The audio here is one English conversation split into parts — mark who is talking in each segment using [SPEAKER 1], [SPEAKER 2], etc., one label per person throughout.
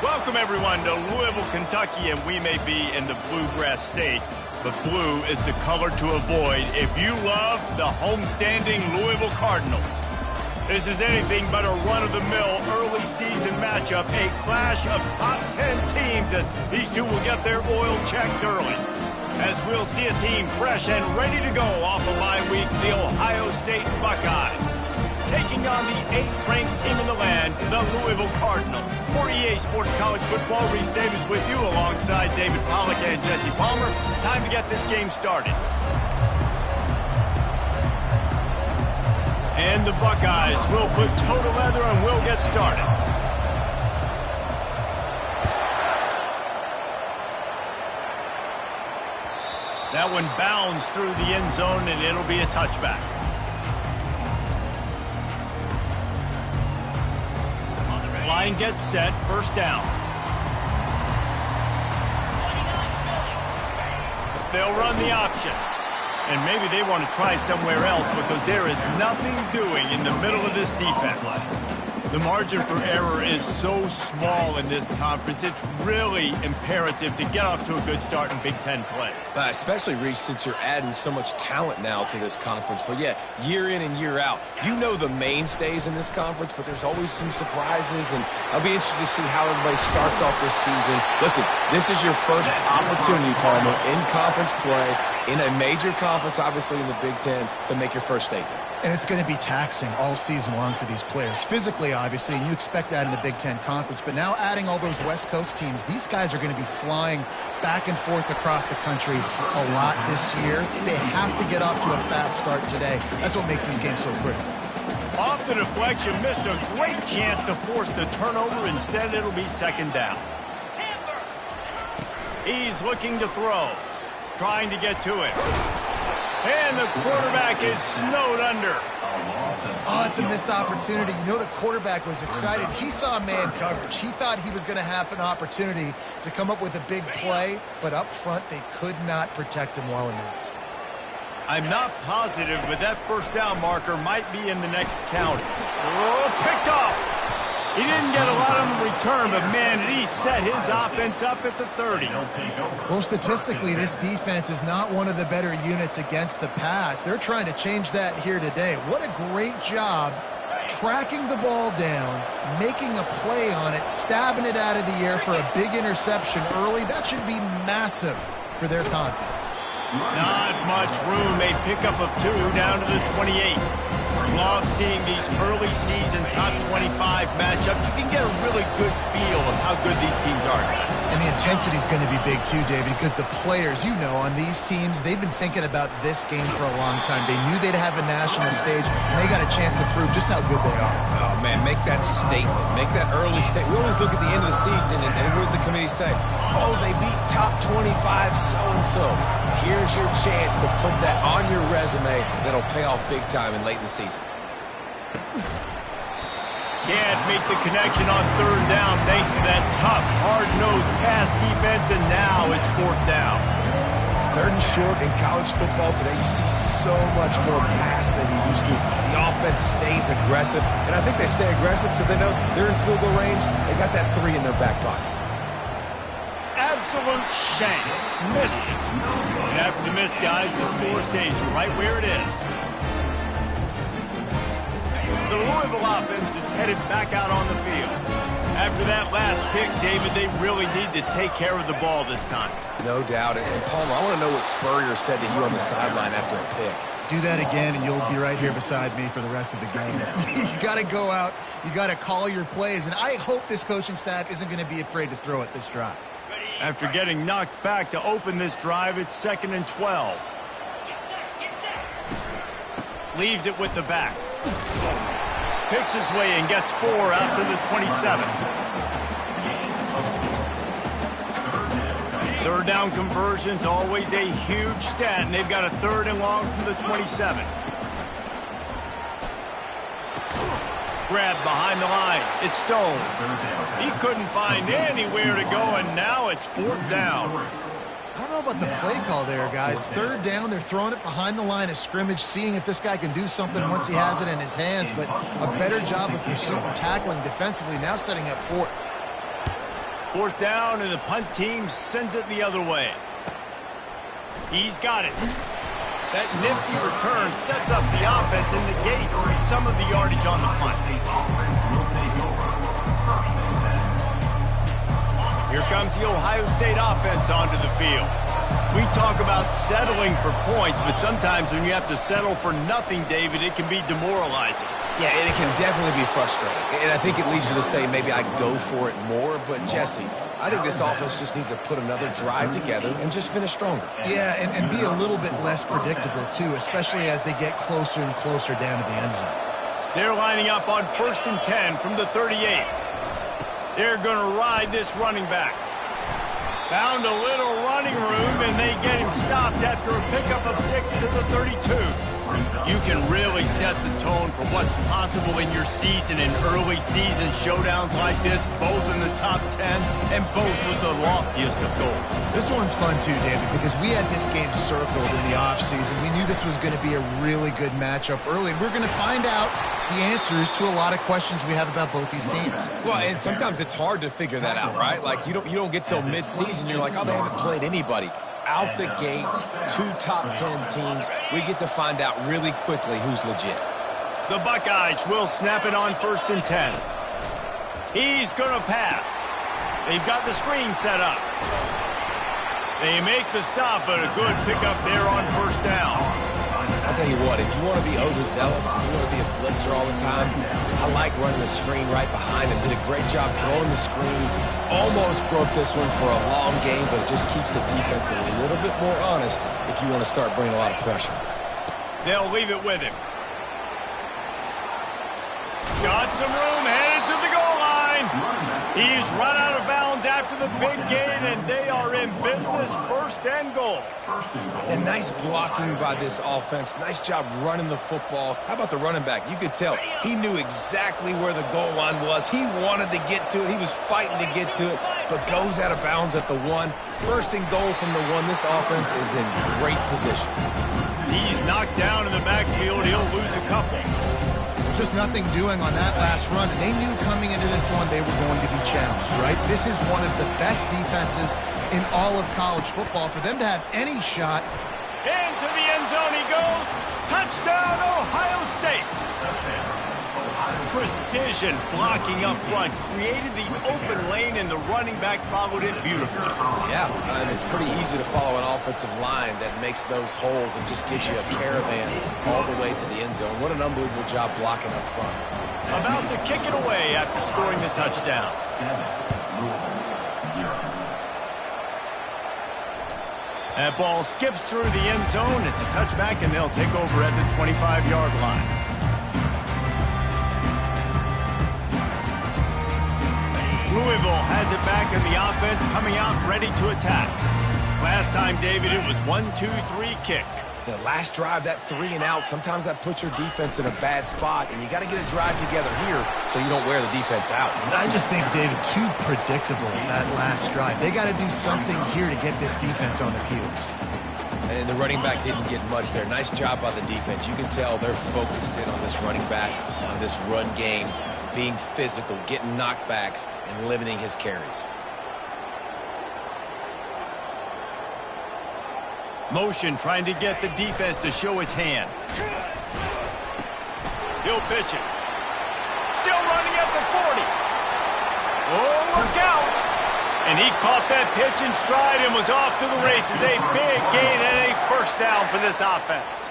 [SPEAKER 1] Welcome, everyone, to Louisville, Kentucky, and we may be in the Bluegrass State, but blue is the color to avoid if you love the homestanding Louisville Cardinals. This is anything but a run-of-the-mill early season matchup, a clash of top 10 teams as these two will get their oil checked early. As we'll see a team fresh and ready to go off a bye week, the Ohio State Buckeyes, taking on the 8th-ranked team in the land, the Louisville Cardinals. For EA Sports College Football, Reese Davis with you alongside David Pollack and Jesse Palmer. Time to get this game started. And the Buckeyes will put toe to leather and will get started. That one bounds through the end zone, and it'll be a touchback. Line gets set, first down. They'll run the option. And maybe they want to try somewhere else because there is nothing doing in the middle of this defense. The margin for error is so small in this conference, it's really imperative to get off to a good start in Big Ten play.
[SPEAKER 2] Especially, Reese, since you're adding so much talent now to this conference. But, yeah, year in and year out, you know the mainstays in this conference, but there's always some surprises, and I'll be interested to see how everybody starts off this season. Listen, this is your first opportunity, Palmer, in conference play, in a major conference, obviously in the Big Ten, to make your first statement.
[SPEAKER 3] And it's going to be taxing all season long for these players. Physically, obviously, and you expect that in the Big Ten Conference. But now adding all those West Coast teams, these guys are going to be flying back and forth across the country a lot this year. They have to get off to a fast start today. That's what makes this game so critical.
[SPEAKER 1] Off the deflection, missed a great chance to force the turnover. Instead, it'll be second down. He's looking to throw, trying to get to it. And the quarterback is snowed under.
[SPEAKER 3] Oh, it's a missed opportunity. You know the quarterback was excited. He saw man coverage. He thought he was going to have an opportunity to come up with a big play, but up front they could not protect him well enough.
[SPEAKER 1] I'm not positive, but that first down marker might be in the next count. Oh, picked off. He didn't get a lot of them return, but man, did he set his offense up at the 30.
[SPEAKER 3] Well, statistically, this defense is not one of the better units against the pass. They're trying to change that here today. What a great job tracking the ball down, making a play on it, stabbing it out of the air for a big interception early. That should be massive for their confidence.
[SPEAKER 1] Not much room. A pickup of 2 down to the 28. Love seeing these early season top 25 matchups. You can get a really good feel of how good these teams are, guys.
[SPEAKER 3] And the intensity is going to be big too, David, because the players, you know, on these teams, they've been thinking about this game for a long time. They knew they'd have a national stage, and they got a chance to prove just how good they are.
[SPEAKER 2] Oh, man, make that statement. Make that early statement. We always look at the end of the season, and what does the committee say? Oh, they beat top 25 so-and-so. Here's your chance to put that on your resume that'll pay off big time and late in the season.
[SPEAKER 1] Can't make the connection on third down thanks to that tough, hard-nosed pass defense, and now it's fourth down.
[SPEAKER 2] Third and short in college football today, you see so much more pass than you used to. The offense stays aggressive, and I think they stay aggressive because they know they're in field goal range. They got that 3 in their back pocket.
[SPEAKER 1] Absolute shank. Missed it. And after the miss, guys, the score stays right where it is. The Louisville offense is headed back out on the field. After that last pick, David, they really need to take care of the ball this time.
[SPEAKER 2] No doubt. And Palmer, I want to know what Spurrier said to you on the sideline after a pick.
[SPEAKER 3] Do that again, and you'll be right here beside me for the rest of the game. You got to go out. You got to call your plays, and I hope this coaching staff isn't going to be afraid to throw it this drive.
[SPEAKER 1] After getting knocked back to open this drive, it's 2nd and 12. Leaves it with the back. Picks his way and gets 4 out to the 27. Third down conversions, always a huge stat, and they've got a 3rd and long from the 27. Grabbed behind the line. It's Stone. He couldn't find anywhere to go, and now it's 4th down.
[SPEAKER 3] I don't know about the play call there, guys. 3rd down, they're throwing it behind the line of scrimmage, seeing if this guy can do something once he has it in his hands, but a better job of pursuit and tackling defensively, now setting up 4th.
[SPEAKER 1] 4th down, and the punt team sends it the other way. He's got it. That nifty return sets up the offense and negates some of the yardage on the punt. Here comes the Ohio State offense onto the field. We talk about settling for points, but sometimes when you have to settle for nothing, David, it can be demoralizing.
[SPEAKER 2] Yeah, and it can definitely be frustrating. And I think it leads you to say maybe I go for it more. But, Jesse, I think this offense just needs to put another drive together and just finish stronger.
[SPEAKER 3] Yeah, and be a little bit less predictable, too, especially as they get closer and closer down to the end zone.
[SPEAKER 1] They're lining up on 1st and 10 from the 38. They're going to ride this running back. Found a little running room, and they get him stopped after a pickup of 6 to the 32. You can really set the tone for what's possible in your season in early season showdowns like this, both in the top 10 and both with the loftiest of goals.
[SPEAKER 3] This one's fun too, David, because we had this game circled in the offseason. We knew this was going to be a really good matchup early. We're going to find out the answers to a lot of questions we have about both these teams.
[SPEAKER 2] Well, and sometimes it's hard to figure that out, right? Like, you don't get till mid-season, you're like, oh, they haven't played anybody. Out the gates, 2 top 10 teams, we get to find out really quickly who's legit.
[SPEAKER 1] The Buckeyes will snap it on 1st and 10. He's going to pass. They've got the screen set up. They make the stop, but a good pickup there on 1st down.
[SPEAKER 2] I'll tell you what, if you want to be overzealous, if you want to be a blitzer all the time, I like running the screen right behind him. Did a great job throwing the screen. Almost broke this one for a long game, but it just keeps the defense a little bit more honest if you want to start bringing a lot of pressure.
[SPEAKER 1] They'll leave it with him. Got some room, headed to the goal line. He's run out of bounds after the big gain, and they are in business, 1st and goal.
[SPEAKER 2] And nice blocking by this offense. Nice job running the football. How about the running back? You could tell he knew exactly where the goal line was. He wanted to get to it. He was fighting to get to it, but goes out of bounds at the 1. 1st and goal from the 1. This offense is in great position.
[SPEAKER 1] He's knocked down in the backfield. He'll lose a couple.
[SPEAKER 3] Just nothing doing on that last run, and they knew coming into this one they were going to be challenged, right? This is one of the best defenses in all of college football. For them to have any shot.
[SPEAKER 1] Into the end zone he goes. Touchdown, Ohio State. Precision blocking up front created the open lane, and the running back followed it beautifully.
[SPEAKER 2] Yeah, and it's pretty easy to follow an offensive line that makes those holes and just gives you a caravan all the way to the end zone. What an unbelievable job blocking up front.
[SPEAKER 1] About to kick it away after scoring the touchdown.
[SPEAKER 4] 7-0.
[SPEAKER 1] That ball skips through the end zone. It's a touchback, and they'll take over at the 25-yard line. Louisville has it back in the offense, coming out ready to attack. Last time, David, it was 1-2-3 kick.
[SPEAKER 2] The last drive, that 3 and out, sometimes that puts your defense in a bad spot, and you got to get a drive together here so you don't wear the defense out.
[SPEAKER 3] I just think, David, too predictable that last drive. They got to do something here to get this defense on their heels.
[SPEAKER 2] And the running back didn't get much there. Nice job by the defense. You can tell they're focused in on this running back, on this run game, being physical, getting knockbacks, and limiting his carries.
[SPEAKER 1] Motion trying to get the defense to show his hand. He'll pitch it. Still running at the 40. Oh, look out. And he caught that pitch in stride and was off to the races. A big gain and a 1st down for this offense.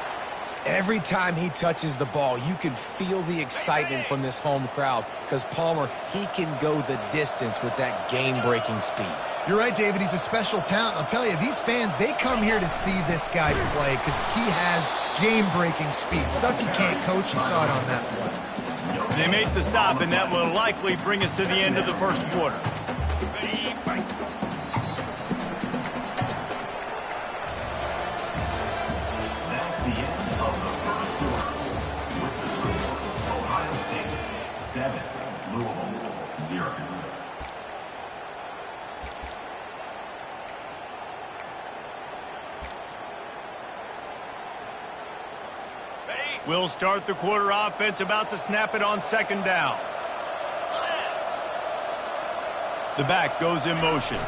[SPEAKER 2] Every time he touches the ball, you can feel the excitement from this home crowd because Palmer, he can go the distance with that game-breaking speed.
[SPEAKER 3] You're right, David. He's a special talent. I'll tell you, these fans, they come here to see this guy play because he has game-breaking speed. Stuff you can't coach. You saw it on that play.
[SPEAKER 1] They make the stop, and that will likely bring us to the end of the 1st quarter.
[SPEAKER 4] That's the end of the 1st quarter. With the score, Ohio State 7, Louisville 0.
[SPEAKER 1] We'll start the quarter offense, about to snap it on 2nd down. The back goes in motion.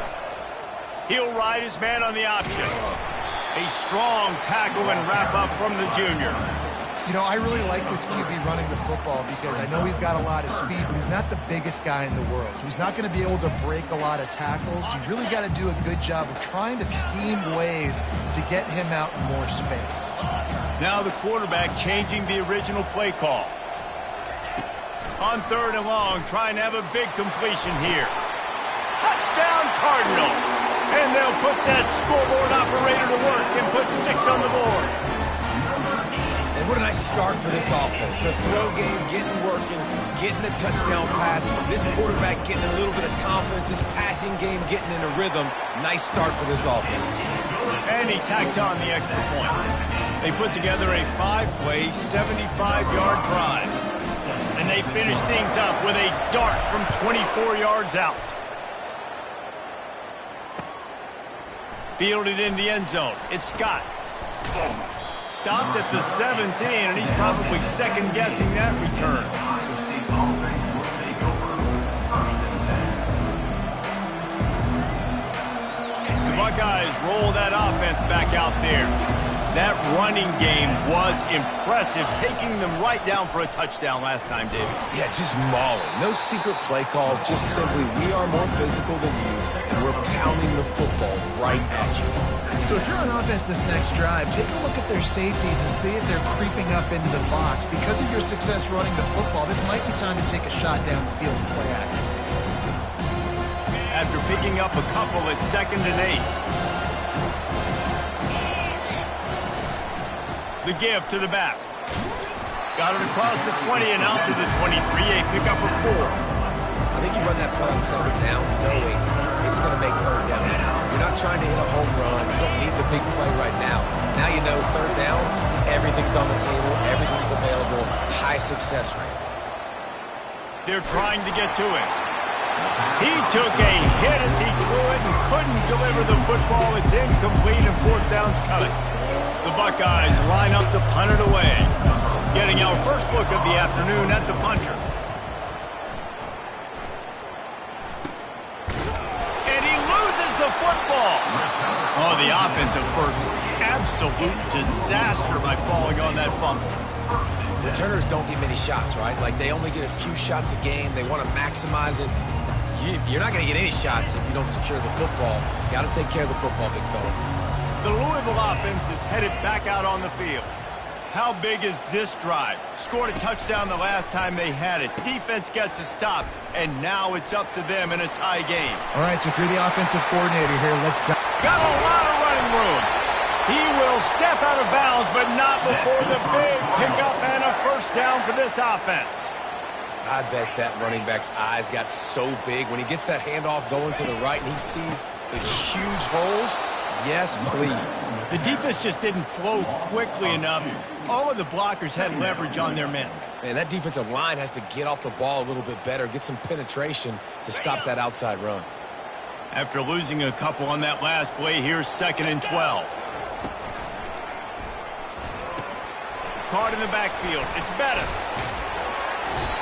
[SPEAKER 1] He'll ride his man on the option. A strong tackle and wrap up from the junior.
[SPEAKER 3] You know, I really like this QB running the football because I know he's got a lot of speed, but he's not the biggest guy in the world. So he's not going to be able to break a lot of tackles. You really got to do a good job of trying to scheme ways to get him out in more space.
[SPEAKER 1] Now the quarterback changing the original play call. On 3rd and long, trying to have a big completion here. Touchdown Cardinals! And they'll put that scoreboard operator to work and put 6 on the board.
[SPEAKER 2] And what a nice start for this offense. The throw game getting working, getting the touchdown pass. This quarterback getting a little bit of confidence. This passing game getting in a rhythm. Nice start for this offense.
[SPEAKER 1] And he tacks on the extra point. They put together a 5-play, 75-yard drive. And they finish things up with a dart from 24 yards out. Fielded in the end zone. It's Scott. Stopped at the 17, and he's probably second-guessing that return. The Buckeyes roll that offense back out there. That running game was impressive, taking them right down for a touchdown last time, David.
[SPEAKER 2] Yeah, just mauling. No secret play calls, just simply we are more physical than you, and we're pounding the football right at you.
[SPEAKER 3] So if you're on offense this next drive, take a look at their safeties and see if they're creeping up into the box. Because of your success running the football, this might be time to take a shot down the field and play action.
[SPEAKER 1] After picking up a couple at 2nd and 8. The give to the back. Got it across the 20 and out to the 23. A pickup of 4.
[SPEAKER 2] I think you run that play on 2nd down knowing it's going to make 3rd down easy. You're not trying to hit a home run. You don't need the big play right now. Now you know 3rd down, everything's on the table, everything's available, high success rate.
[SPEAKER 1] They're trying to get to him. He took a hit as he threw it and couldn't deliver the football. It's incomplete and 4th down's coming. The Buckeyes line up to punt it away. Getting our first look of the afternoon at the punter. And he loses the football. Oh, the offensive first. Absolute disaster by falling on that fumble.
[SPEAKER 2] Returners don't get many shots, right? Like, they only get a few shots a game. They want to maximize it. You're not going to get any shots if you don't secure the football. Got to take care of the football, big fella.
[SPEAKER 1] The Louisville offense is headed back out on the field. How big is this drive? Scored a touchdown the last time they had it. Defense gets a stop, and now it's up to them in a tie game.
[SPEAKER 3] All right, so if you're the offensive coordinator here, let's dive.
[SPEAKER 1] Got a lot of running room. He will step out of bounds, but not before the big pickup and a first down for this offense.
[SPEAKER 2] I bet that running back's eyes got so big when he gets that handoff going to the right and he sees the huge holes. Yes, please.
[SPEAKER 1] The defense just didn't flow quickly enough. All of the blockers had leverage on their men.
[SPEAKER 2] Man, that defensive line has to get off the ball a little bit better, get some penetration to stop that outside run.
[SPEAKER 1] After losing a couple on that last play, here's 2nd and 12. Caught in the backfield. It's Bettis.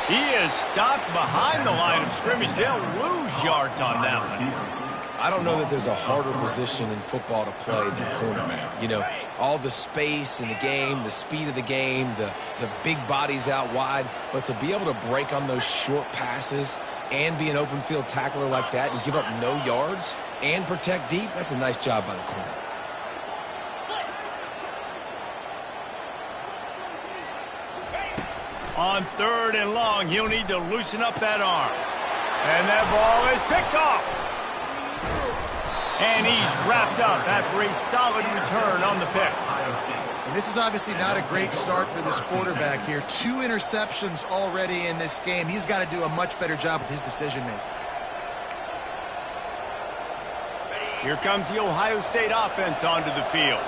[SPEAKER 1] He is stopped behind the line of scrimmage. They'll lose yards on that one.
[SPEAKER 2] I don't know that there's a harder position in football to play than cornerback. You know, all the space in the game, the speed of the game, the big bodies out wide. But to be able to break on those short passes and be an open field tackler like that and give up no yards and protect deep, that's a nice job by the corner.
[SPEAKER 1] On 3rd and long, he'll need to loosen up that arm. And that ball is picked off. And he's wrapped up after a solid return on the pick.
[SPEAKER 3] And this is obviously not a great start for this quarterback here. 2 interceptions already in this game. He's got to do a much better job with his decision-making.
[SPEAKER 1] Here comes the Ohio State offense onto the field.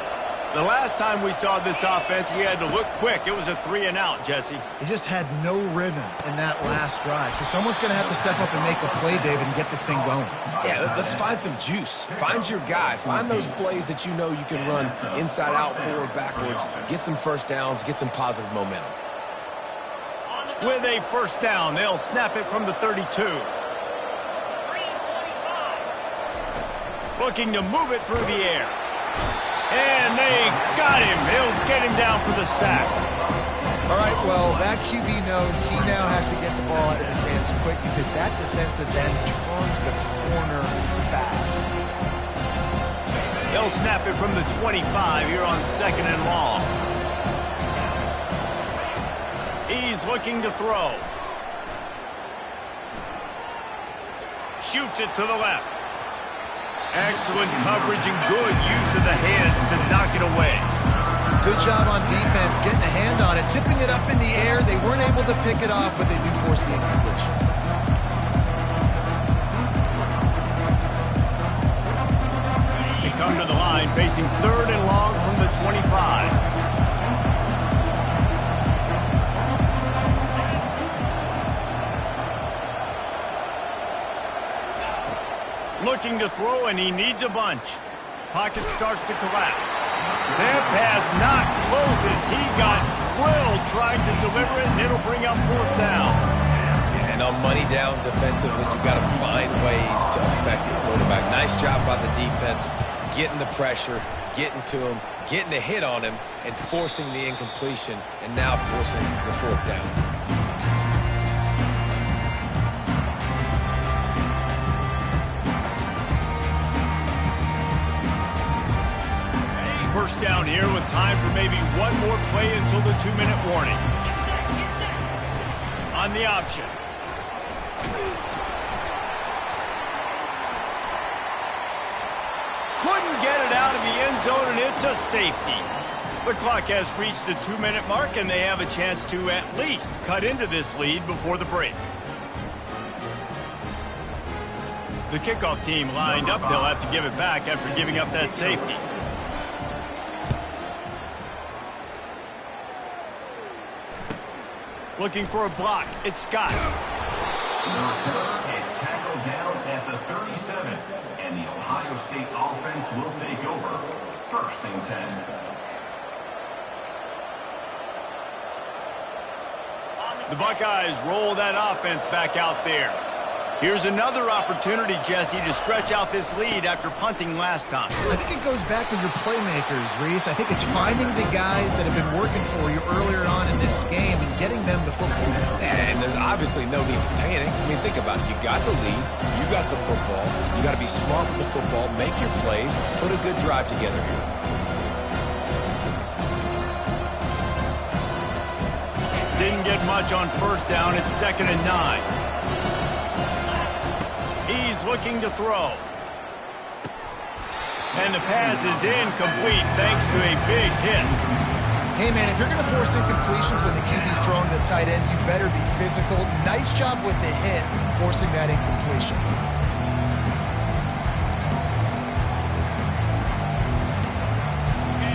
[SPEAKER 1] The last time we saw this offense, we had to look quick. It was a 3-and-out, Jesse.
[SPEAKER 3] He just had no rhythm in that last drive. So someone's going to have to step up and make a play, David, and get this thing going.
[SPEAKER 2] Yeah, let's find some juice. Find your guy. Find those plays that you know you can run inside out, forward, backwards. Get some first downs. Get some positive momentum.
[SPEAKER 1] With a first down, they'll snap it from the 32. Looking to move it through the air. And they got him. He'll get him down for the sack.
[SPEAKER 3] All right, well, that QB knows he now has to get the ball out of his hands quick because that defensive end turned the corner fast.
[SPEAKER 1] They'll snap it from the 25 here on 2nd and long. He's looking to throw. Shoots it to the left. Excellent coverage and good use of the hands to knock it away.
[SPEAKER 3] Good job on defense, getting a hand on it, tipping it up in the air. They weren't able to pick it off, but they do force the incompletion.
[SPEAKER 1] They come to the line facing 3rd and long from the 25. Looking to throw, and he needs a bunch. Pocket starts to collapse. That pass not closes. He got drilled trying to deliver it, and it'll bring up 4th down.
[SPEAKER 2] And on money down defensively, you've got to find ways to affect the quarterback. Nice job by the defense, getting the pressure, getting to him, getting a hit on him, and forcing the incompletion, and now forcing the 4th down.
[SPEAKER 1] First down here with time for maybe one more play until the 2-minute warning. On the option. Couldn't get it out of the end zone, and it's a safety. The clock has reached the 2-minute mark, and they have a chance to at least cut into this lead before the break. The kickoff team lined up. They'll have to give it back after giving up that safety. Looking for a block. It's Scott.
[SPEAKER 4] The return is tackled down at the 37, and the Ohio State offense will take over. 1st and 10.
[SPEAKER 1] The Buckeyes roll that offense back out there. Here's another opportunity, Jesse, to stretch out this lead after punting last time.
[SPEAKER 3] I think it goes back to your playmakers, Reese. I think it's finding the guys that have been working for you earlier on in this game and getting them the football.
[SPEAKER 2] And there's obviously no need to panic. I mean, think about it. You got the lead. You got the football. You got to be smart with the football. Make your plays. Put a good drive together here.
[SPEAKER 1] Didn't get much on 1st down. It's 2nd and 9. He's looking to throw. And the pass is incomplete thanks to a big hit.
[SPEAKER 3] Hey, man, if you're going to force incompletions when the QB's throwing to the tight end, you better be physical. Nice job with the hit, forcing that incompletion.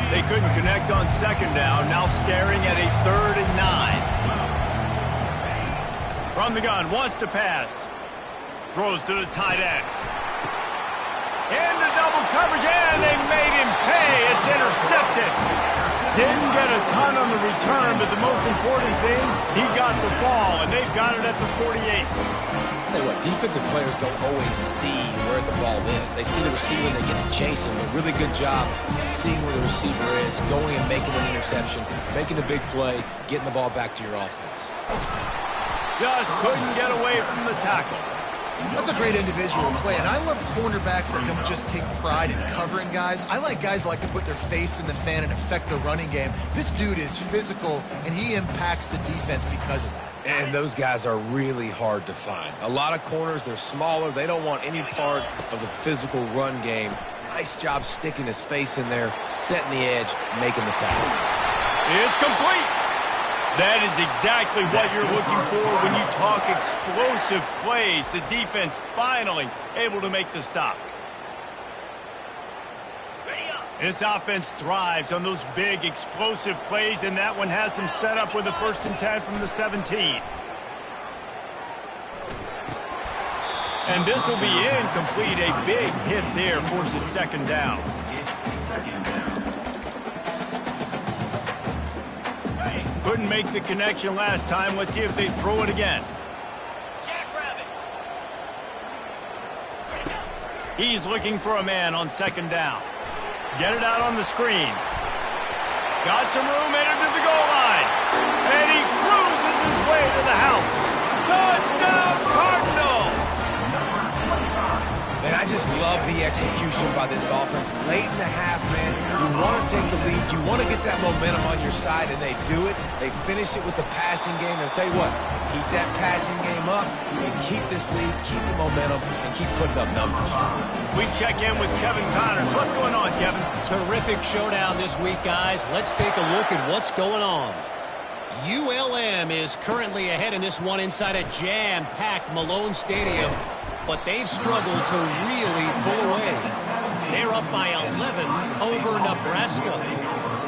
[SPEAKER 1] They couldn't connect on 2nd down. Now staring at a 3rd and 9. From the gun, wants to pass. Throws to the tight end. Into double coverage, and they made him pay. It's intercepted. Didn't get a ton on the return, but the most important thing, he got the ball, and they've got it at the 48.
[SPEAKER 2] I'll tell you what, defensive players don't always see where the ball is. They see the receiver and they get to chase him. A really good job seeing where the receiver is, going and making an interception, making a big play, getting the ball back to your offense.
[SPEAKER 1] Just couldn't get away from the tackle.
[SPEAKER 3] That's a great individual play, and I love cornerbacks that don't just take pride in covering guys. I like guys that like to put their face in the fan and affect the running game. This dude is physical, and he impacts the defense because of that.
[SPEAKER 2] And those guys are really hard to find. A lot of corners, they're smaller. They don't want any part of the physical run game. Nice job sticking his face in there, setting the edge, making the tackle.
[SPEAKER 1] It's complete. That is exactly what you're looking for when you talk explosive plays. The defense finally able to make the stop. This offense thrives on those big explosive plays, and that one has them set up with a 1st and 10 from the 17. And this will be incomplete. A big hit there forces 2nd down. Couldn't make the connection last time. Let's see if they throw it again. He's looking for a man on second down. Get it out on the screen. Got some room, headed to the goal line. And he cruises his way to the house. Touchdown, Cardinals!
[SPEAKER 2] Man, I just love the execution by this offense. Late in the half, man, you want to take the lead. You want to get that momentum on your side, and they do it. They finish it with the passing game. And I'll tell you what, keep that passing game up. You can keep this lead, keep the momentum, and keep putting up numbers.
[SPEAKER 1] We check in with Kevin Connors. What's going on, Kevin?
[SPEAKER 5] Terrific showdown this week, guys. Let's take a look at what's going on. ULM is currently ahead in this one inside a jam-packed Malone Stadium, but they've struggled to really pull away. They're up by 11 over Nebraska.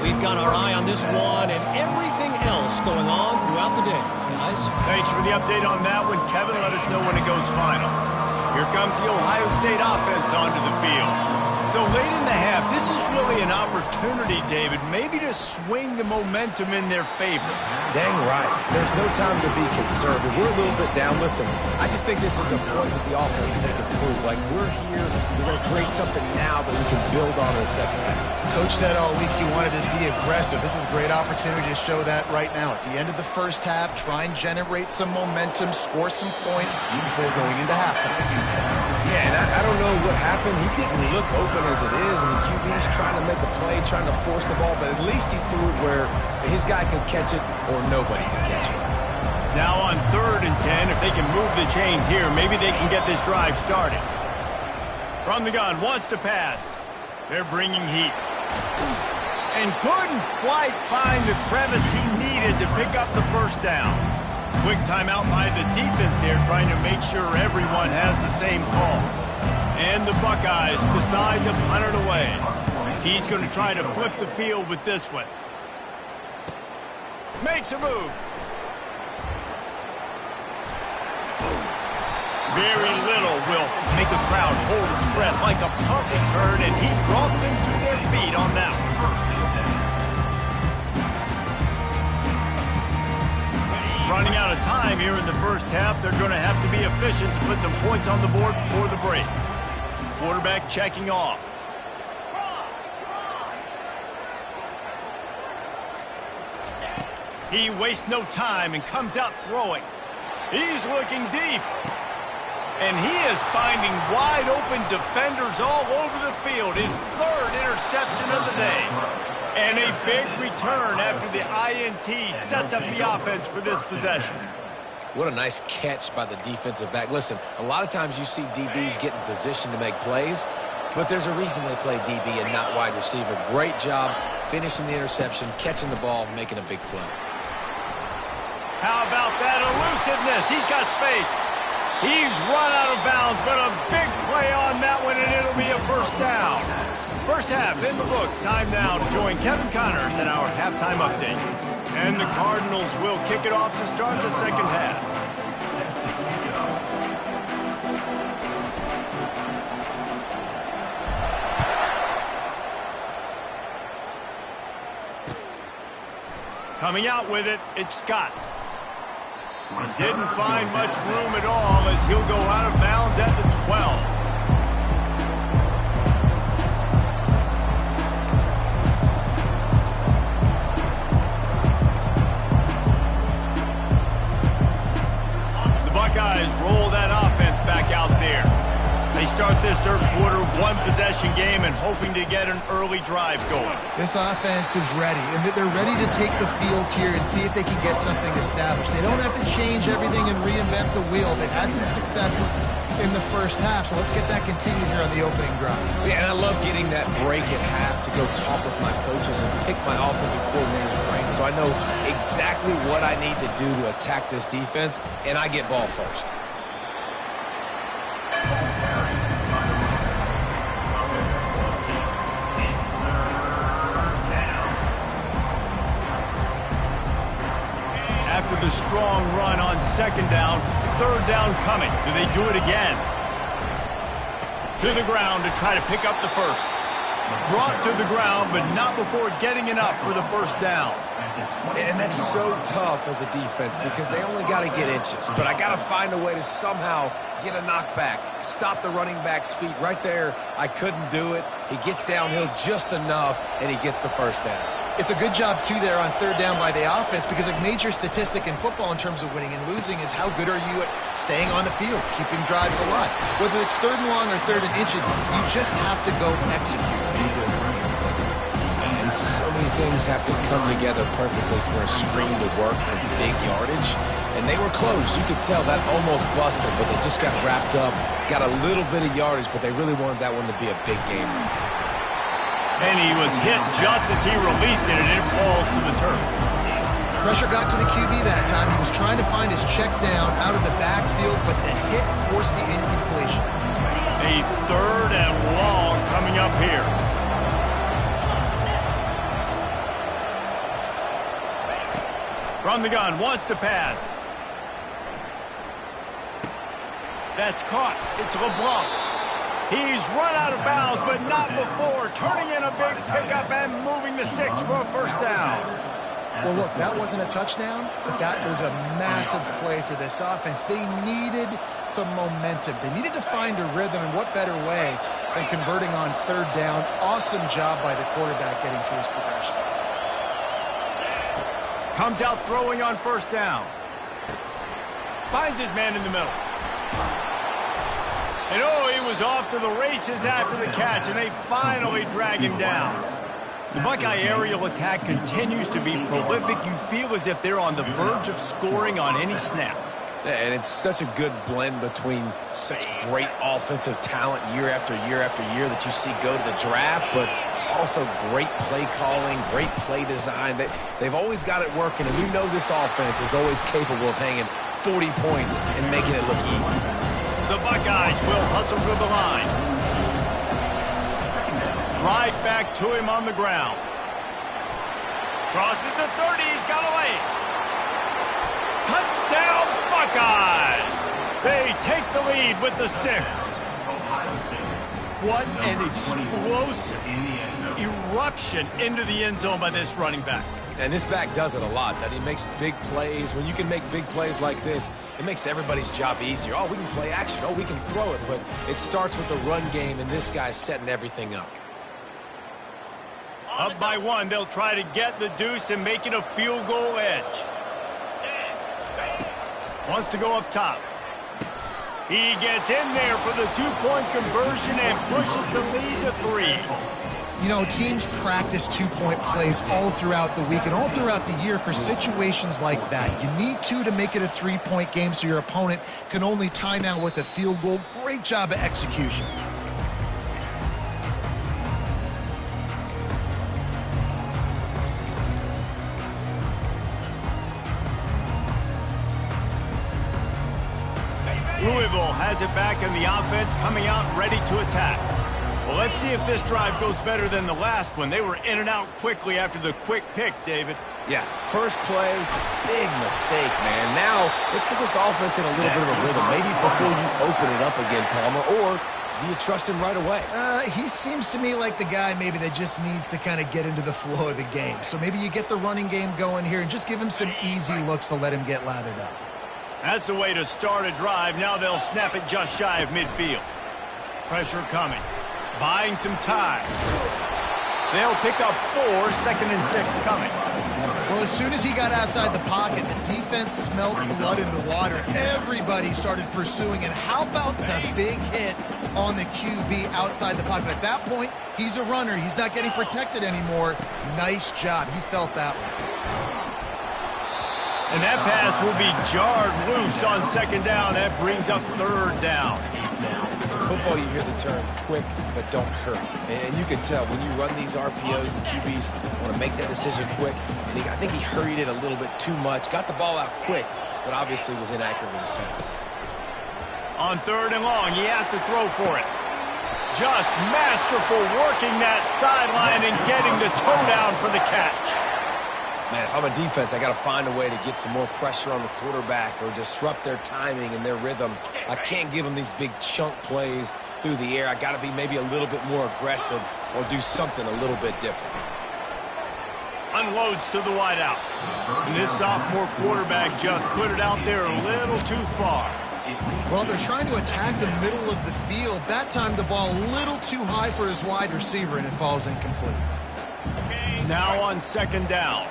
[SPEAKER 5] We've got our eye on this one and everything else going on throughout the day, guys.
[SPEAKER 1] Thanks for the update on that one, Kevin. Let us know when it goes final. Here comes the Ohio State offense onto the field. So late in the half, this is really an opportunity, David, maybe to swing the momentum in their favor.
[SPEAKER 2] Dang right. There's no time to be conservative. We're a little bit down. Listen, I just think this is a point with the offense that they can prove. Like, we're here, we're going to create something now that we can build on in the second half.
[SPEAKER 3] Coach said all week he wanted to be aggressive. This is a great opportunity to show that right now. At the end of the first half, try and generate some momentum, score some points before going into halftime.
[SPEAKER 2] Yeah, and I don't know what happened. He didn't look open as it is, and the QB's trying to make a play, trying to force the ball, but at least he threw it where his guy could catch it or nobody could catch it.
[SPEAKER 1] Now on 3rd and 10, if they can move the chains here, maybe they can get this drive started. From the gun, wants to pass. They're bringing heat. And couldn't quite find the crevice he needed to pick up the first down. Quick timeout by the defense here, trying to make sure everyone has the same call. And the Buckeyes decide to punt it away. He's going to try to flip the field with this one. Makes a move. Very little will make a crowd hold its breath like a punt return, and he brought them to their feet on that one. Running out of time here in the first half, they're going to have to be efficient to put some points on the board before the break. Quarterback checking off. He wastes no time and comes out throwing. He's looking deep. And he is finding wide open defenders all over the field. His 3rd interception of the day. And a big return after the INT sets up the offense for this possession.
[SPEAKER 2] What a nice catch by the defensive back. Listen, a lot of times you see DBs get in position to make plays, but there's a reason they play DB and not wide receiver. Great job finishing the interception, catching the ball, making a big play.
[SPEAKER 1] How about that elusiveness? He's got space. He's run out of bounds, but a big play on that one, and it'll be a first down. First half in the books. Time now to join Kevin Connors in our halftime update. And the Cardinals will kick it off to start the second half. Coming out with it, it's Scott. Didn't find much room at all as he'll go out of bounds at the 12. Buckeyes roll that offense back out there. They start this third quarter, one-possession game, and hoping to get an early drive going.
[SPEAKER 3] This offense is ready, and they're ready to take the field here and see if they can get something established. They don't have to change everything and reinvent the wheel. They've had some successes in the first half, so let's get that continued here on the opening drive.
[SPEAKER 2] Yeah, and I love getting that break at half to go talk with my coaches and pick my offensive coordinator's brain so I know exactly what I need to do to attack this defense, and I get ball first.
[SPEAKER 1] After the strong run on second down, third down coming. Do they do it again? To the ground to try to pick up the first. Brought to the ground, but not before getting enough for the first down.
[SPEAKER 2] And that's so tough as a defense because they only got to get inches. But I got to find a way to somehow get a knockback, stop the running back's feet. Right there, I couldn't do it. He gets downhill just enough, and he gets the first down.
[SPEAKER 3] It's a good job, too, there on third down by the offense because a major statistic in football in terms of winning and losing is how good are you at staying on the field, keeping drives alive. Whether it's third and long or third and inches, you just have to go execute.
[SPEAKER 2] And so many things have to come together perfectly for a screen to work for big yardage. And they were close. You could tell that almost busted, but they just got wrapped up, got a little bit of yardage, but they really wanted that one to be a big game.
[SPEAKER 1] And he was hit just as he released it, and it falls to the turf.
[SPEAKER 3] Pressure got to the QB that time. He was trying to find his check down out of the backfield, but the hit forced the incompletion.
[SPEAKER 1] A third and long coming up here. From the gun, wants to pass. That's caught. It's LeBlanc. He's run out of bounds, but not before turning in a big pickup and moving the sticks for a first down.
[SPEAKER 3] Well, look, that wasn't a touchdown, but that was a massive play for this offense. They needed some momentum. They needed to find a rhythm, and what better way than converting on third down. Awesome job by the quarterback getting through his progression.
[SPEAKER 1] Comes out throwing on first down. Finds his man in the middle. And oh, he was off to the races after the catch, and they finally drag him down. The Buckeye aerial attack continues to be prolific. You feel as if they're on the verge of scoring on any snap.
[SPEAKER 2] And it's such a good blend between such great offensive talent year after year after year that you see go to the draft, but also great play calling, great play design. They've always got it working, and we know this offense is always capable of hanging 40 points and making it look easy.
[SPEAKER 1] The Buckeyes will hustle to the line. Right back to him on the ground. Crosses the 30. He's got away. Touchdown, Buckeyes! They take the lead with the 6. What an explosive eruption into the end zone by this running back.
[SPEAKER 2] And this back does it a lot, that he makes big plays. When you can make big plays like this, it makes everybody's job easier. Oh, we can play action. Oh, we can throw it. But it starts with the run game, and this guy's setting everything up.
[SPEAKER 1] Up by 1, they'll try to get the deuce and make it a field goal edge. Wants to go up top. He gets in there for the 2-point conversion and pushes the lead to 3.
[SPEAKER 3] You know, teams practice 2-point plays all throughout the week and all throughout the year for situations like that. You need to make it a 3-point game so your opponent can only tie now with a field goal. Great job of execution.
[SPEAKER 1] Louisville has it back in the offense, coming out ready to attack. Well, let's see if this drive goes better than the last one. They were in and out quickly after the quick pick, David.
[SPEAKER 2] Yeah, first play, big mistake, man. Now, let's get this offense in a little bit of a rhythm. Maybe before you open it up again, Palmer, or do you trust him right away?
[SPEAKER 3] He seems to me like the guy maybe that just needs to kind of get into the flow of the game. So maybe you get the running game going here and just give him some easy looks to let him get lathered up.
[SPEAKER 1] That's the way to start a drive. Now they'll snap it just shy of midfield. Pressure coming. Buying some time. They'll pick up 4, 2nd and 6 coming.
[SPEAKER 3] Well, as soon as he got outside the pocket, the defense smelled blood in the water. Everybody started pursuing. And how about the big hit on the QB outside the pocket? At that point, he's a runner. He's not getting protected anymore. Nice job. He felt that one.
[SPEAKER 1] And that pass will be jarred loose on 2nd down. That brings up 3rd down.
[SPEAKER 2] In football, you hear the term quick, but don't hurry. And you can tell when you run these RPOs, the QBs want to make that decision quick. And I think he hurried it a little bit too much. Got the ball out quick, but obviously was inaccurate with his pass.
[SPEAKER 1] On 3rd and long, he has to throw for it. Just masterful working that sideline and getting the toe down for the catch.
[SPEAKER 2] Man, if I'm a defense, I got to find a way to get some more pressure on the quarterback or disrupt their timing and their rhythm. I can't give them these big chunk plays through the air. I got to be maybe a little bit more aggressive or do something a little bit different.
[SPEAKER 1] Unloads to the wideout. And this sophomore quarterback just put it out there a little too far.
[SPEAKER 3] Well, they're trying to attack the middle of the field. That time the ball a little too high for his wide receiver, and it falls incomplete.
[SPEAKER 1] Now on second down.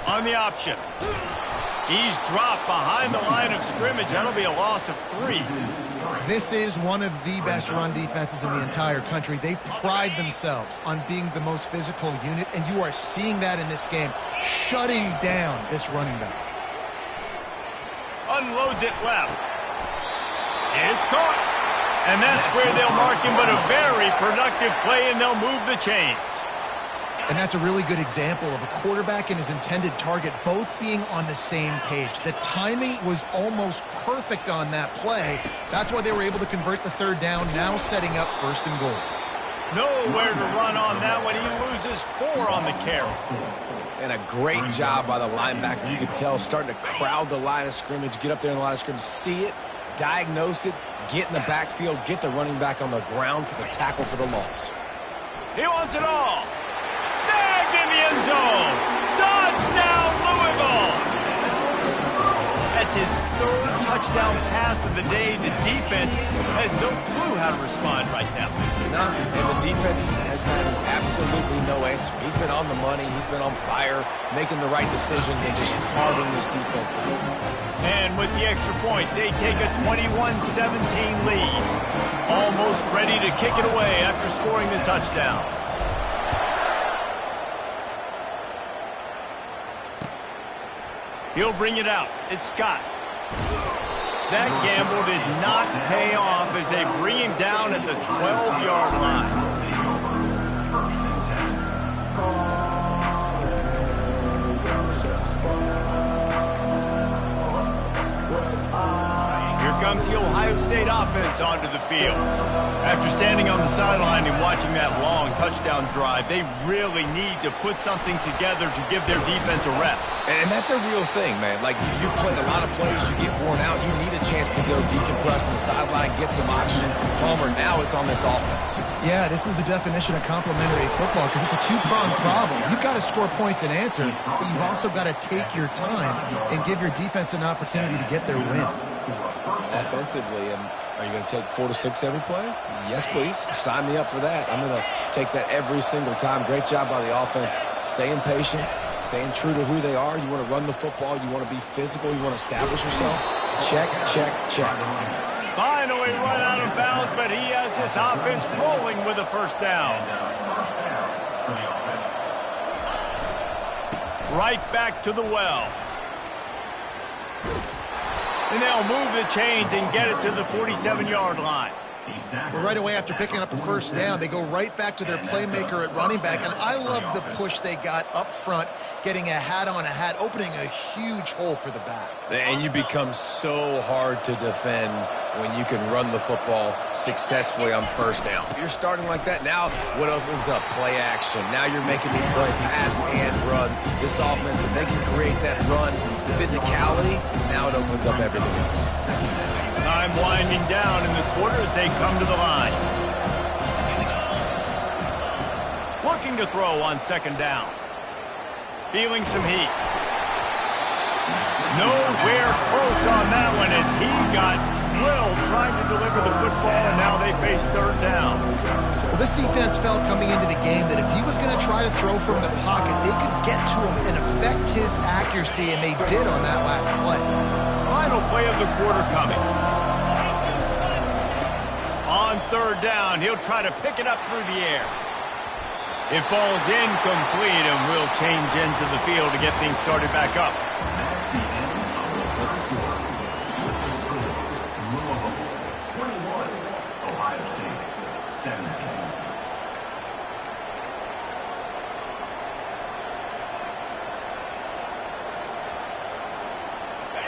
[SPEAKER 1] On the option. He's dropped behind the line of scrimmage. That'll be a loss of 3.
[SPEAKER 3] This is one of the best run defenses in the entire country. They pride themselves on being the most physical unit, and you are seeing that in this game, shutting down this running back.
[SPEAKER 1] Unloads it left. It's caught. And that's where they'll mark him, but a very productive play, and they'll move the chains.
[SPEAKER 3] And that's a really good example of a quarterback and his intended target both being on the same page. The timing was almost perfect on that play. That's why they were able to convert the third down, now setting up first and goal.
[SPEAKER 1] Nowhere to run on that one. He loses 4 on the carry.
[SPEAKER 2] And a great job by the linebacker. You could tell, starting to crowd the line of scrimmage, get up there in the line of scrimmage, see it, diagnose it, get in the backfield, get the running back on the ground for the tackle for the loss.
[SPEAKER 1] He wants it all. Snagged in the end zone. Touchdown, Louisville. That's his 3rd touchdown pass of the day. The defense has no clue how to respond right now.
[SPEAKER 2] No, and the defense has had absolutely no answer. He's been on the money. He's been on fire, making the right decisions and just carving this defense out.
[SPEAKER 1] And with the extra point, they take a 21-17 lead. Almost ready to kick it away after scoring the touchdown. He'll bring it out. It's Scott. That gamble did not pay off as they bring him down at the 12-yard line. Here comes the Ohio State offense onto the field. After standing on the sideline and watching that long touchdown drive, they really need to put something together to give their defense a rest.
[SPEAKER 2] And that's a real thing, man. Like, you played a lot of plays, you get worn out, you need a chance to go decompress on the sideline, get some oxygen. Palmer, now it's on this offense.
[SPEAKER 3] Yeah, this is the definition of complementary football because it's a two-pronged problem. You've got to score points and answer, but you've also got to take your time and give your defense an opportunity to get their win.
[SPEAKER 2] Offensively, are you going to take 4 to 6 every play? Yes, please. Sign me up for that. I'm going to take that every single time. Great job by the offense. Staying patient, staying true to who they are. You want to run the football. You want to be physical. You want to establish yourself. Check, check, check.
[SPEAKER 1] Finally run out of bounds, but he has this offense rolling with a first down. Right back to the well. And they'll move the chains and get it to the 47-yard line.
[SPEAKER 3] Well, right away after picking up a first down, they go right back to their playmaker at running back. And I love the push they got up front, getting a hat on a hat, opening a huge hole for the back.
[SPEAKER 2] And you become so hard to defend when you can run the football successfully on first down. You're starting like that. Now what opens up? Play action. Now you're making me play pass and run. This offense, if they can create that run physicality, now it opens up everything else.
[SPEAKER 1] Time winding down in the quarter as they come to the line. Looking to throw on second down. Feeling some heat. Nowhere close on that one as he got drilled trying to deliver the football, and now they face third down.
[SPEAKER 3] Well, this defense felt coming into the game that if he was going to try to throw from the pocket, they could get to him and affect his accuracy, and they did on that last play.
[SPEAKER 1] Final play of the quarter coming. On third down, he'll try to pick it up through the air. It falls incomplete, and we'll change ends of the field to get things started back up.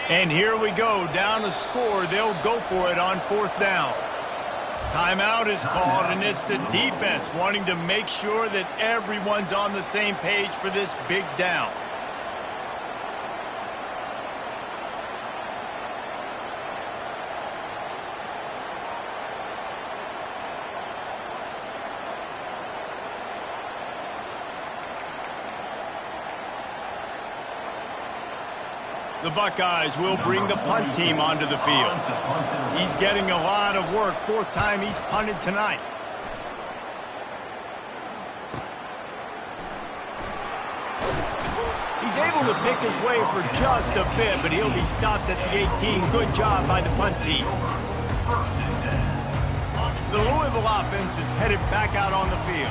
[SPEAKER 1] And here we go, down a score. They'll go for it on fourth down. Timeout is called, and it's the defense wanting to make sure that everyone's on the same page for this big down. The Buckeyes will bring the punt team onto the field. He's getting a lot of work. Fourth time he's punted tonight. He's able to pick his way for just a bit, but he'll be stopped at the 18. Good job by the punt team. The Louisville offense is headed back out on the field.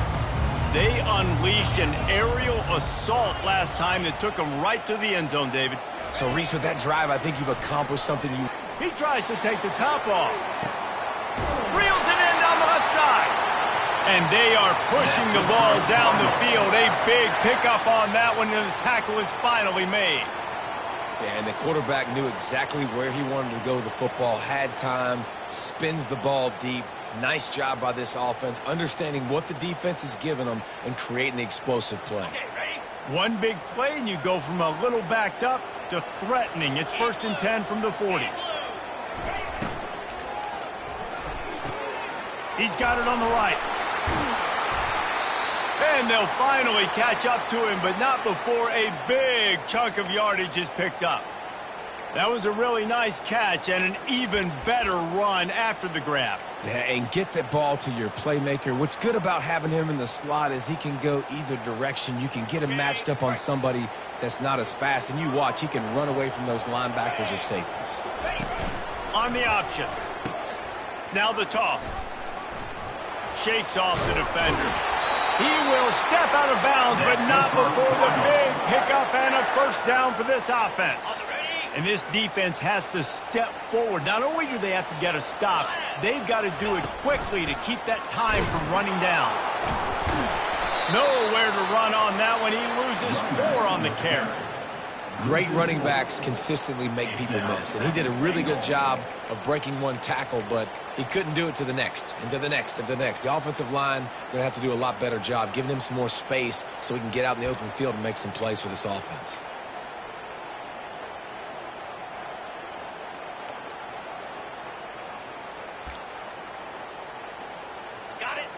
[SPEAKER 1] They unleashed an aerial assault last time that took them right to the end zone, David.
[SPEAKER 2] So, Reese, with that drive, I think you've accomplished something you...
[SPEAKER 1] He tries to take the top off. Reels it in down the left side. And they are pushing the ball down the field. A big pickup on that one, and the tackle is finally made.
[SPEAKER 2] Yeah, and the quarterback knew exactly where he wanted to go with the football, had time, spins the ball deep. Nice job by this offense, understanding what the defense is giving them and creating the explosive play.
[SPEAKER 1] One big play, and you go from a little backed up to threatening. It's 1st and 10 from the 40. He's got it on the right. And they'll finally catch up to him, but not before a big chunk of yardage is picked up. That was a really nice catch and an even better run after the grab.
[SPEAKER 2] Yeah, and get the ball to your playmaker. What's good about having him in the slot is he can go either direction. You can get him matched up on somebody that's not as fast, and you watch, he can run away from those linebackers or safeties.
[SPEAKER 1] On the option. Now the toss. Shakes off the defender. He will step out of bounds, but not before the big pickup and a first down for this offense. And this defense has to step forward. Not only do they have to get a stop, they've got to do it quickly to keep that time from running down. Nowhere to run on that one. He loses 4 on the carry.
[SPEAKER 2] Great running backs consistently make people miss, and he did a really good job of breaking one tackle, but he couldn't do it to the next, and to the next, and to the next. The offensive line going to have to do a lot better job, giving him some more space so he can get out in the open field and make some plays for this offense.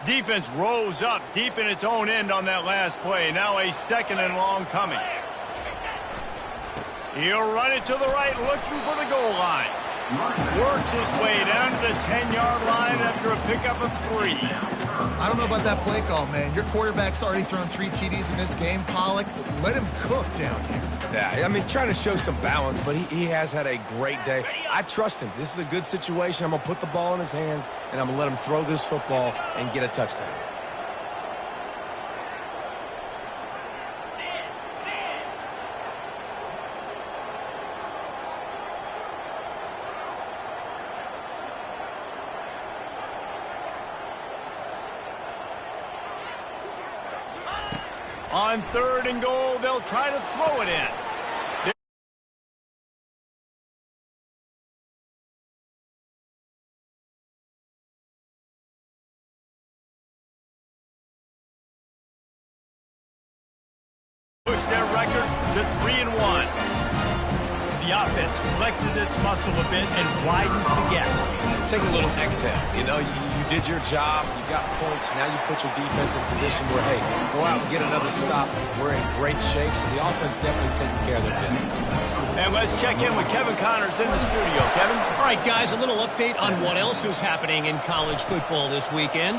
[SPEAKER 1] Defense rose up deep in its own end on that last play. Now a 2nd and long coming. He'll run it to the right, looking for the goal line. Works his way down to the 10-yard line after a pickup of 3.
[SPEAKER 3] I don't know about that play call, man. Your quarterback's already thrown 3 TDs in this game, Pollock. Let him cook down here.
[SPEAKER 2] Yeah, I mean, trying to show some balance, but he has had a great day. I trust him. This is a good situation. I'm going to put the ball in his hands, and I'm going to let him throw this football and get a touchdown.
[SPEAKER 1] On 3rd and goal, they'll try to throw it in. Push their record to 3-1. The offense flexes its muscle a bit and widens the gap.
[SPEAKER 2] Take a little exhale. You know, you did your job. You got points. Now you put your defense in a position where, hey, go out and get another stop. We're in great shape, so the offense definitely taking care of their business.
[SPEAKER 1] And let's check in with Kevin Connors in the studio. Kevin?
[SPEAKER 5] All right, guys, a little update on what else is happening in college football this weekend.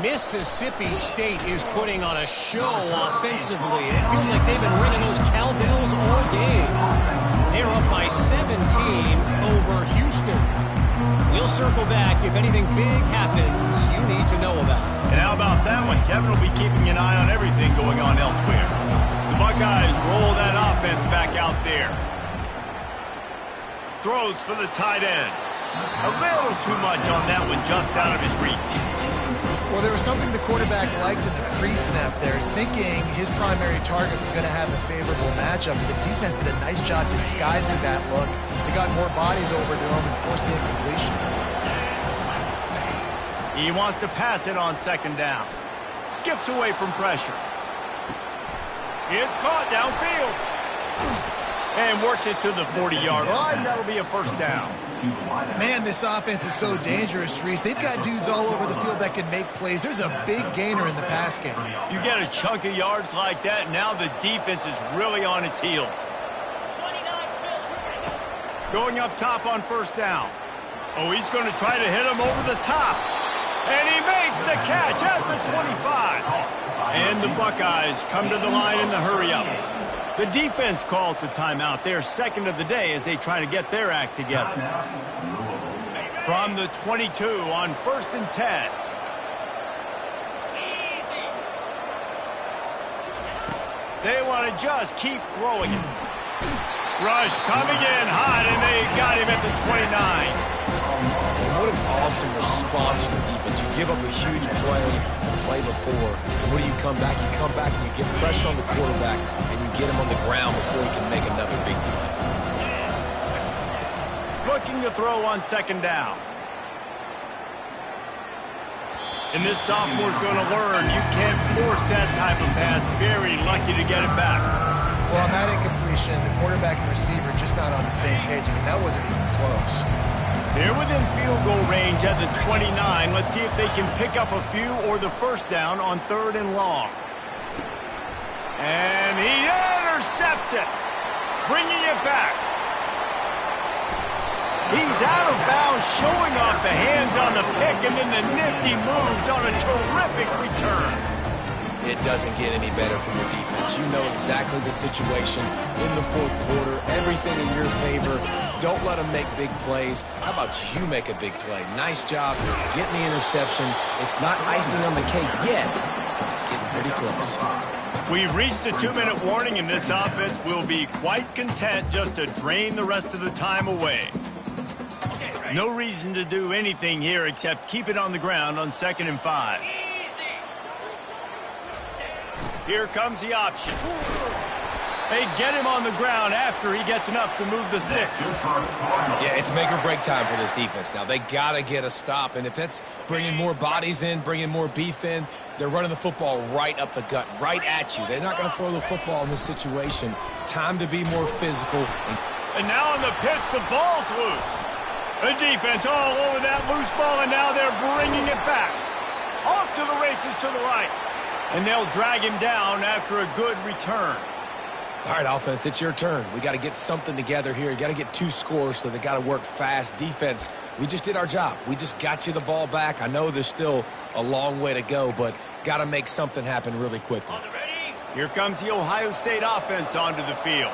[SPEAKER 5] Mississippi State is putting on a show offensively. It feels like they've been ringing those cowbells all game. They're up by 17 over Houston. We'll circle back if anything big happens you need to know about.
[SPEAKER 1] And how about that one? Kevin will be keeping an eye on everything going on elsewhere. The Buckeyes roll that offense back out there. Throws for the tight end. A little too much on that one, just out of his reach.
[SPEAKER 3] Well, there was something the quarterback liked in the pre-snap there, thinking his primary target was going to have a favorable matchup. The defense did a nice job disguising that look. They got more bodies over to him and forced the incompletion.
[SPEAKER 1] He wants to pass it on 2nd down. Skips away from pressure. It's caught downfield. And works it to the 40-yard line. That'll be a first down.
[SPEAKER 3] Man, this offense is so dangerous, Reese. They've got dudes all over the field that can make plays. There's a big gainer in the pass game.
[SPEAKER 1] You get a chunk of yards like that, now the defense is really on its heels. Going up top on first down. Oh, he's going to try to hit him over the top. And he makes the catch at the 25. And the Buckeyes come to the line in the hurry-up. The defense calls the timeout. Their second of the day as they try to get their act together. From the 22 on 1st and 10. They want to just keep throwing it. Rush coming in hot, and they got him at the 29.
[SPEAKER 2] What an awesome response from the defense. You give up a huge play before, and when you come back? You come back and you get pressure on the quarterback, and you get him on the ground before he can make another big play.
[SPEAKER 1] Looking to throw on second down. And this sophomore's going to learn you can't force that type of pass. Very lucky to get it back.
[SPEAKER 3] Well, on that incompletion, the quarterback and receiver just not on the same page. I mean, that wasn't even close.
[SPEAKER 1] They're within field goal range at the 29. Let's see if they can pick up a few or the first down on 3rd and long. And he intercepts it, bringing it back. He's out of bounds, showing off the hands on the pick, and then the nifty moves on a terrific return.
[SPEAKER 2] It doesn't get any better from your defense. You know exactly the situation in the 4th quarter, everything in your favor. Don't let them make big plays. How about you make a big play? Nice job getting the interception. It's not icing on the cake yet. It's getting pretty close.
[SPEAKER 1] We've reached the 2-minute warning, and this offense will be quite content just to drain the rest of the time away. No reason to do anything here except keep it on the ground on 2nd and 5. Here comes the option. They get him on the ground after he gets enough to move the sticks.
[SPEAKER 2] Yeah, it's make or break time for this defense now. They got to get a stop, and if that's bringing more bodies in, bringing more beef in, they're running the football right up the gut, right at you. They're not going to throw the football in this situation. Time to be more physical.
[SPEAKER 1] And now on the pitch, the ball's loose. The defense all over that loose ball, and now they're bringing it back. Off to the races to the right. And they'll drag him down after a good return.
[SPEAKER 2] All right, offense, it's your turn. We got to get something together here. You got to get 2 scores, so they got to work fast. Defense, we just did our job. We just got you the ball back. I know there's still a long way to go, but got to make something happen really quickly.
[SPEAKER 1] Here comes the Ohio State offense onto the field.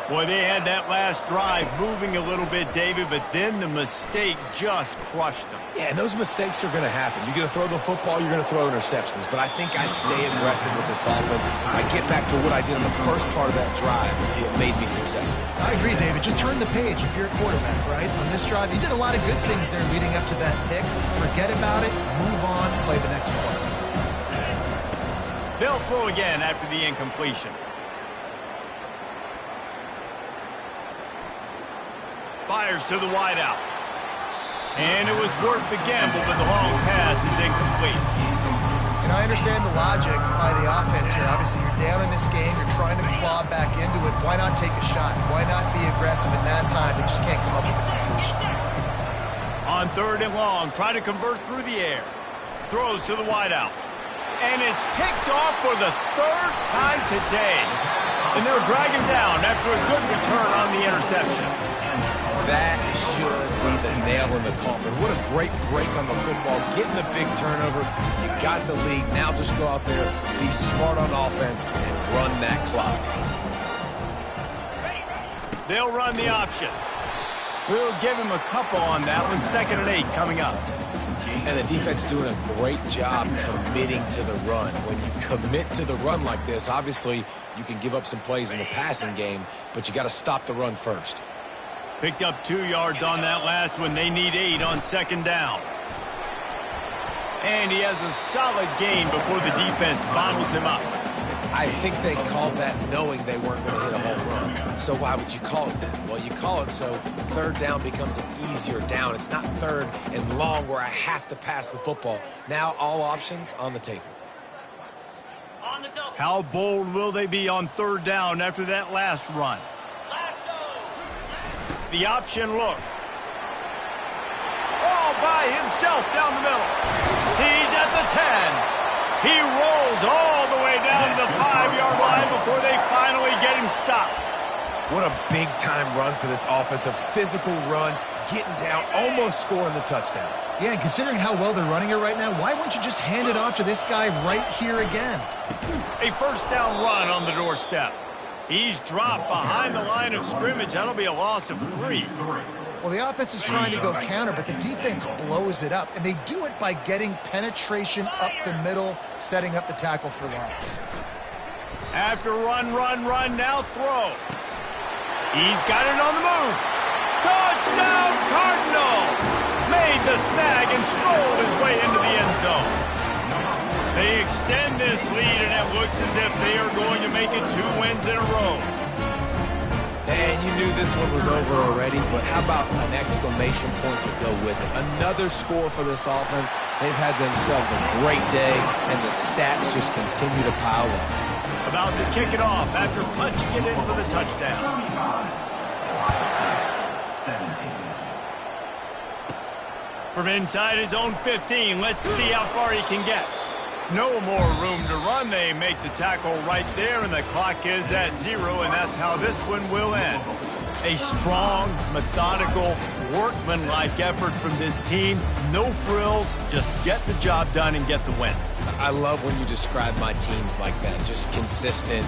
[SPEAKER 1] Boy, they had that last drive moving a little bit, David, but then the mistake just crushed them.
[SPEAKER 2] Yeah, and those mistakes are going to happen. You're going to throw the football, you're going to throw interceptions, but I think I stay aggressive with this offense. I get back to what I did in the first part of that drive. It made me successful.
[SPEAKER 3] I agree, David. Just turn the page if you're a quarterback, right? On this drive, you did a lot of good things there leading up to that pick. Forget about it, move on, play the next play.
[SPEAKER 1] They'll throw again after the incompletion. Fires to the wideout. And it was worth the gamble, but the long pass is incomplete.
[SPEAKER 3] And I understand the logic by the offense here. Obviously, you're down in this game. You're trying to claw back into it. Why not take a shot? Why not be aggressive in that time? They just can't come up with a completion.
[SPEAKER 1] On 3rd and long, trying to convert through the air. Throws to the wideout. And it's picked off for the 3rd time today. And they'll drag him down after a good return on the interception.
[SPEAKER 2] That should be the nail in the coffin. What a great break on the football. Getting the big turnover. You got the lead. Now just go out there, be smart on offense, and run that clock.
[SPEAKER 1] They'll run the option. We'll give him a couple on that one. 2nd and 8 coming up.
[SPEAKER 2] And the defense doing a great job committing to the run. When you commit to the run like this, obviously you can give up some plays in the passing game, but you got to stop the run first.
[SPEAKER 1] Picked up 2 yards on that last one. They need 8 on 2nd down. And he has a solid gain before the defense bottles him up.
[SPEAKER 2] I think they called that knowing they weren't going to hit a home run. So why would you call it that? Well, you call it so 3rd down becomes an easier down. It's not 3rd and long where I have to pass the football. Now all options on the table.
[SPEAKER 1] How bold will they be on 3rd down after that last run? The option look. All by himself down the middle. He's at the 10. He rolls all the way down to the 5-yard line before they finally get him stopped.
[SPEAKER 2] What a big-time run for this offense. A physical run, getting down, almost scoring the touchdown.
[SPEAKER 3] Yeah, and considering how well they're running it right now, why wouldn't you just hand it off to this guy right here again?
[SPEAKER 1] A first down run on the doorstep. He's dropped behind the line of scrimmage. That'll be a loss of 3.
[SPEAKER 3] Well, the offense is trying to go counter, but the defense blows it up, and they do it by getting penetration up the middle, setting up the tackle for loss.
[SPEAKER 1] After run, now throw. He's got it on the move. Touchdown, Cardinals! Made the snag and strolled his way into the end zone. They extend this lead, and it looks as if they are going to make it 2 wins in a row.
[SPEAKER 2] And you knew this one was over already, but how about an exclamation point to go with it? Another score for this offense. They've had themselves a great day, and the stats just continue to pile up.
[SPEAKER 1] About to kick it off after punching it in for the touchdown.
[SPEAKER 4] 17.
[SPEAKER 1] From inside his own 15, let's see how far he can get. No more room to run. They make the tackle right there, and the clock is at 0, and that's how this one will end. A strong, methodical, workmanlike effort from this team. No frills, just get the job done and get the win.
[SPEAKER 2] I love when you describe my teams like that, just consistent.